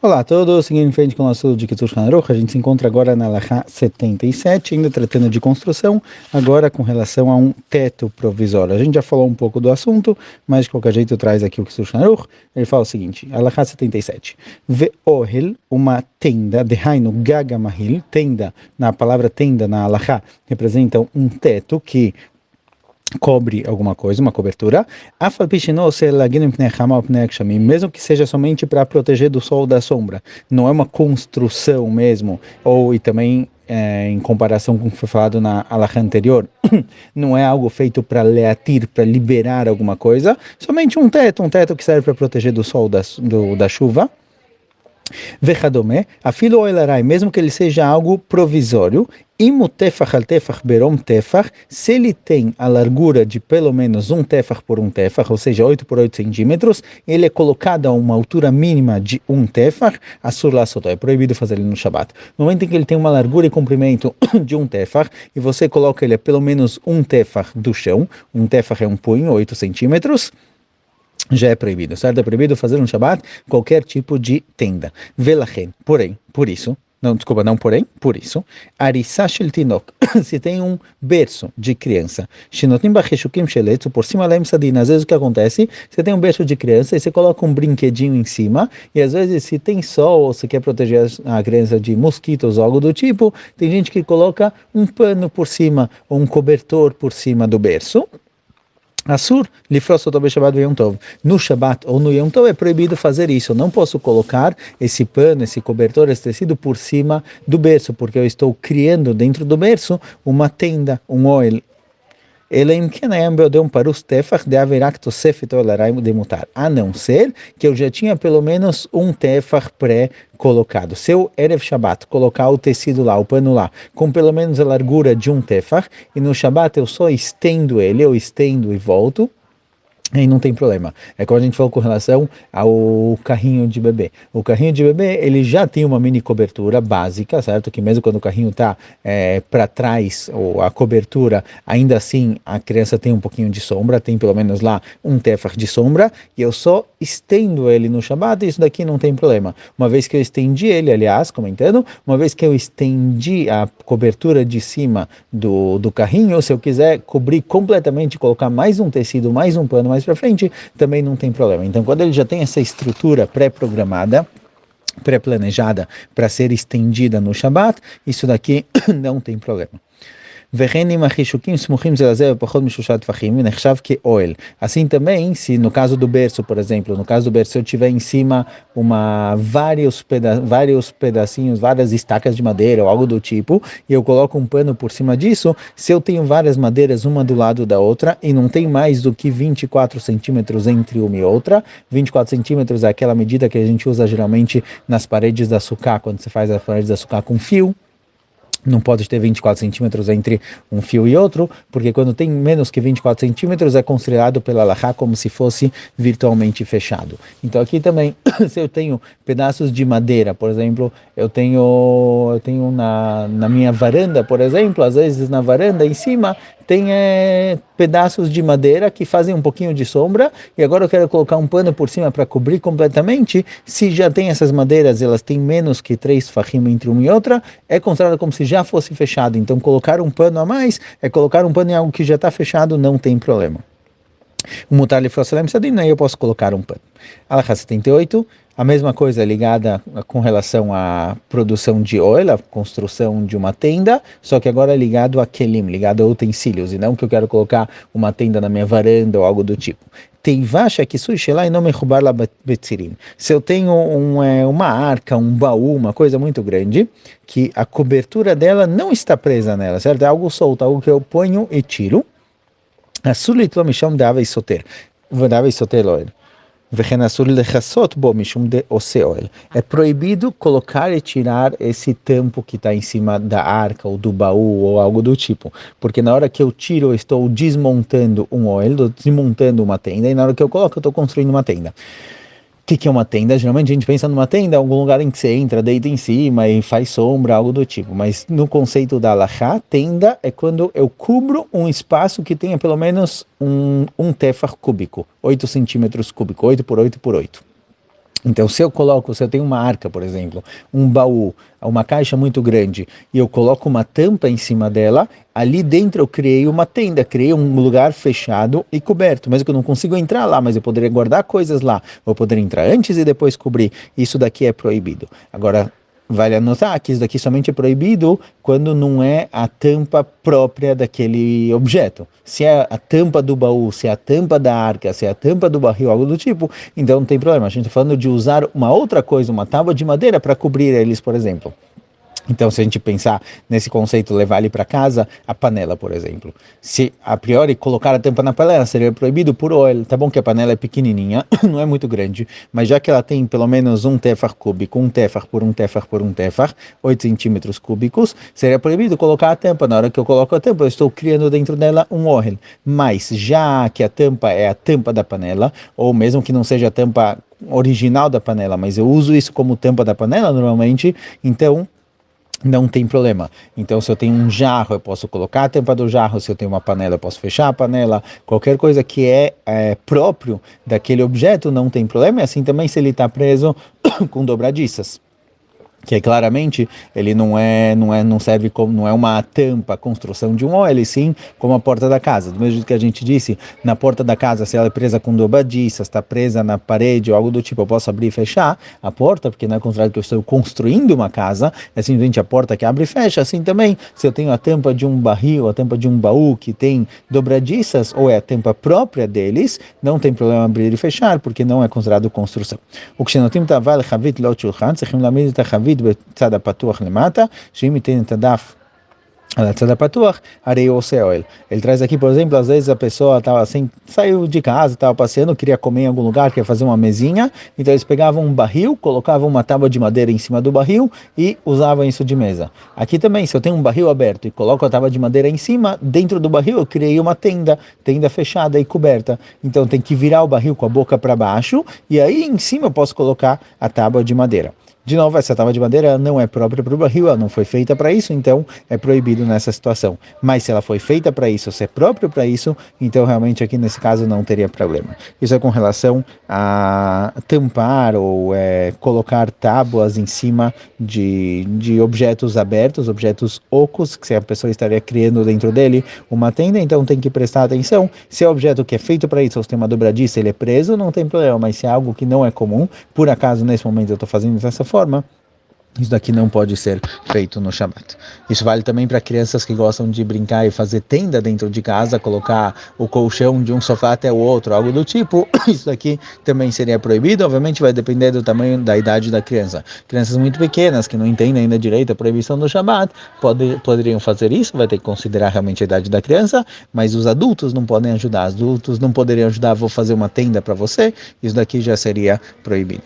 Olá a todos, seguindo em frente com o nosso de Kitzur Shulchan Aruch, a gente se encontra agora na Halakha 77, ainda tratando de construção, agora com relação a um teto provisório. A gente já falou um pouco do assunto, mas de qualquer jeito traz aqui o Kitzur Shulchan Aruch. Ele fala o seguinte, Halakha 77, Ve'ohel, uma tenda, dehainu gaga mahil, tenda, na palavra tenda na Halakha, representa um teto que cobre alguma coisa, uma cobertura, mesmo que seja somente para proteger do sol da sombra, não é uma construção mesmo, ou e também em comparação com o que foi falado na halakha anterior, não é algo feito para leatir, para liberar alguma coisa, somente um teto que serve para proteger do sol da chuva. Vechadome, afilo oelarai, mesmo que ele seja algo provisório, imutefach al tefach berom tefach, se ele tem a largura de pelo menos um tefach por um tefach, ou seja, 8 por 8 centímetros, ele é colocado a uma altura mínima de um tefach, assur lasoto, é proibido fazer ele no Shabat. No momento em que ele tem uma largura e comprimento de um tefach, e você coloca ele a pelo menos um tefach do chão, um tefach é um punho, 8 centímetros, já é proibido, certo? É proibido fazer um Shabat qualquer tipo de tenda. Velachen, porém, por isso, por isso, Arissa shel tinok, se tem um berço de criança, shenotim bacheshukim sheletzu, por cima lem sadina, às vezes o que acontece, você tem um berço de criança e você coloca um brinquedinho em cima, e às vezes se tem sol ou se quer proteger a criança de mosquitos ou algo do tipo, tem gente que coloca um pano por cima, ou um cobertor por cima do berço. Assur, lifrosoto beShabbat v'Yom Tov. No Shabat ou no Yom Tov é proibido fazer isso. Eu não posso colocar esse pano, esse cobertor, esse tecido por cima do berço, porque eu estou criando dentro do berço uma tenda, um oel. A não ser que eu já tinha pelo menos um tefach pré-colocado. Se eu, Erev Shabbat, colocar o tecido lá, o pano lá, com pelo menos a largura de um tefach, e no Shabbat eu só estendo ele, eu estendo e volto, aí não tem problema. É como a gente falou com relação ao carrinho de bebê. O carrinho de bebê, ele já tem uma mini cobertura básica, certo? Que mesmo quando o carrinho está para trás, ou a cobertura, ainda assim a criança tem um pouquinho de sombra, tem pelo menos lá um tefach de sombra, e eu só estendo ele no Shabbat, e isso daqui não tem problema. Uma vez que eu estendi ele, aliás, comentando, uma vez que eu estendi a cobertura de cima do carrinho, se eu quiser cobrir completamente, colocar mais um tecido, mais um pano, mais para frente, também não tem problema. Então, quando ele já tem essa estrutura pré-programada, pré-planejada para ser estendida no Shabat, isso daqui não tem problema. Assim também, se no caso do berço, por exemplo, no caso do berço, eu tiver em cima vários pedacinhos, várias estacas de madeira ou algo do tipo, e eu coloco um pano por cima disso, se eu tenho várias madeiras uma do lado da outra e não tem mais do que 24 centímetros entre uma e outra, 24 centímetros é aquela medida que a gente usa geralmente nas paredes da sucá, quando você faz as paredes da sucá com fio. Não pode ter 24 centímetros entre um fio e outro, porque quando tem menos que 24 centímetros é considerado pela halakha como se fosse virtualmente fechado. Então aqui também, se eu tenho pedaços de madeira, por exemplo, eu tenho na minha varanda, por exemplo, às vezes na varanda em cima tem pedaços de madeira que fazem um pouquinho de sombra, e agora eu quero colocar um pano por cima para cobrir completamente. Se já tem essas madeiras, elas têm menos que 3 fachim entre uma e outra, é considerado como se já fosse fechado. Então colocar um pano a mais é colocar um pano em algo que já está fechado, não tem problema. O mutar lifrosalem sadim, aí eu posso colocar um pano. Halakha 78, a mesma coisa ligada com relação à produção de oil, a construção de uma tenda, só que agora é ligado a kelim, ligado a utensílios, e não que eu quero colocar uma tenda na minha varanda ou algo do tipo. Teivasha que suishelai não me roubar lá betzirim. Se eu tenho uma arca, um baú, uma coisa muito grande, que a cobertura dela não está presa nela, certo? É algo solto, algo que eu ponho e tiro. Asulit lo mishom de ave soter. Dava soter oil. É proibido colocar e tirar esse tampo que está em cima da arca ou do baú ou algo do tipo, porque na hora que eu tiro eu estou desmontando um oil, desmontando uma tenda, e na hora que eu coloco eu estou construindo uma tenda. O que é uma tenda? Geralmente a gente pensa numa tenda, algum lugar em que você entra, deita em cima e faz sombra, algo do tipo. Mas no conceito da halakha, tenda é quando eu cubro um espaço que tenha pelo menos um tefach cúbico, 8 centímetros cúbicos, 8 por 8 por 8. Então, se eu tenho uma arca, por exemplo, um baú, uma caixa muito grande, e eu coloco uma tampa em cima dela, ali dentro eu criei uma tenda, criei um lugar fechado e coberto, mesmo que eu não consigo entrar lá, mas eu poderia guardar coisas lá, eu poderia entrar antes e depois cobrir. Isso daqui é proibido. Agora, vale anotar que isso daqui somente é proibido quando não é a tampa própria daquele objeto. Se é a tampa do baú, se é a tampa da arca, se é a tampa do barril, algo do tipo, então não tem problema. A gente está falando de usar uma outra coisa, uma tábua de madeira para cobrir eles, por exemplo. Então, se a gente pensar nesse conceito, levar ele para casa, a panela, por exemplo. Se a priori colocar a tampa na panela seria proibido por óleo. Tá bom que a panela é pequenininha, não é muito grande, mas já que ela tem pelo menos um tefar cúbico, um tefar por um tefar por um tefar, 8 centímetros cúbicos, seria proibido colocar a tampa. Na hora que eu coloco a tampa, eu estou criando dentro dela um óleo. Mas já que a tampa é a tampa da panela, ou mesmo que não seja a tampa original da panela, mas eu uso isso como tampa da panela normalmente, então não tem problema. Então, se eu tenho um jarro, eu posso colocar a tampa do jarro. Se eu tenho uma panela, eu posso fechar a panela. Qualquer coisa que é próprio daquele objeto, não tem problema. E assim também se ele está preso com dobradiças, que claramente ele não serve como, não é uma tampa, a construção de um óleo, sim como a porta da casa. Do mesmo jeito que a gente disse, na porta da casa, se ela é presa com dobradiças, está presa na parede ou algo do tipo, eu posso abrir e fechar a porta, porque não é contrário que eu estou construindo uma casa, é simplesmente a porta que abre e fecha. Assim também, se eu tenho a tampa de um barril, a tampa de um baú que tem dobradiças, ou é a tampa própria deles, não tem problema abrir e fechar, porque não é considerado construção. O que nós temos é חבית לעוד שולחן, צריכים להעמיד את החבית בצד הפתוח למטה, שאם ייתן את הדף על הצד הפתוח, הרי הוא עושה אוהל. Ele traz aqui, por exemplo, às vezes a pessoa estava assim, saiu de casa, estava passeando, queria comer em algum lugar, queria fazer uma mesinha, então eles pegavam um barril, colocavam uma tábua de madeira em cima do barril e usavam isso de mesa. Aqui também, se eu tenho um barril aberto e coloco a tábua de madeira em cima, dentro do barril eu criei uma tenda fechada e coberta. Então tem que virar o barril com a boca para baixo e aí em cima eu posso colocar a tábua de madeira. De novo, essa tábua de madeira não é própria para o barril, ela não foi feita para isso, então é proibido nessa situação. Mas se ela foi feita para isso, se é próprio para isso, então realmente aqui nesse caso não teria problema. Isso é com relação a tampar ou colocar tábuas em cima de objetos abertos, objetos ocos, que se a pessoa estaria criando dentro dele uma tenda, então tem que prestar atenção. Se é objeto que é feito para isso, ou se tem uma dobradiça, ele é preso, não tem problema, mas se é algo que não é comum, por acaso nesse momento eu estou fazendo dessa forma, isso daqui não pode ser feito no Shabat. Isso vale também para crianças que gostam de brincar e fazer tenda dentro de casa, colocar o colchão de um sofá até o outro, algo do tipo. Isso daqui também seria proibido. Obviamente vai depender do tamanho, da idade da criança. Crianças muito pequenas que não entendem ainda direito a proibição do Shabat poderiam fazer isso, vai ter que considerar realmente a idade da criança, mas os adultos não podem ajudar. Os adultos não poderiam ajudar, vou fazer uma tenda para você. Isso daqui já seria proibido.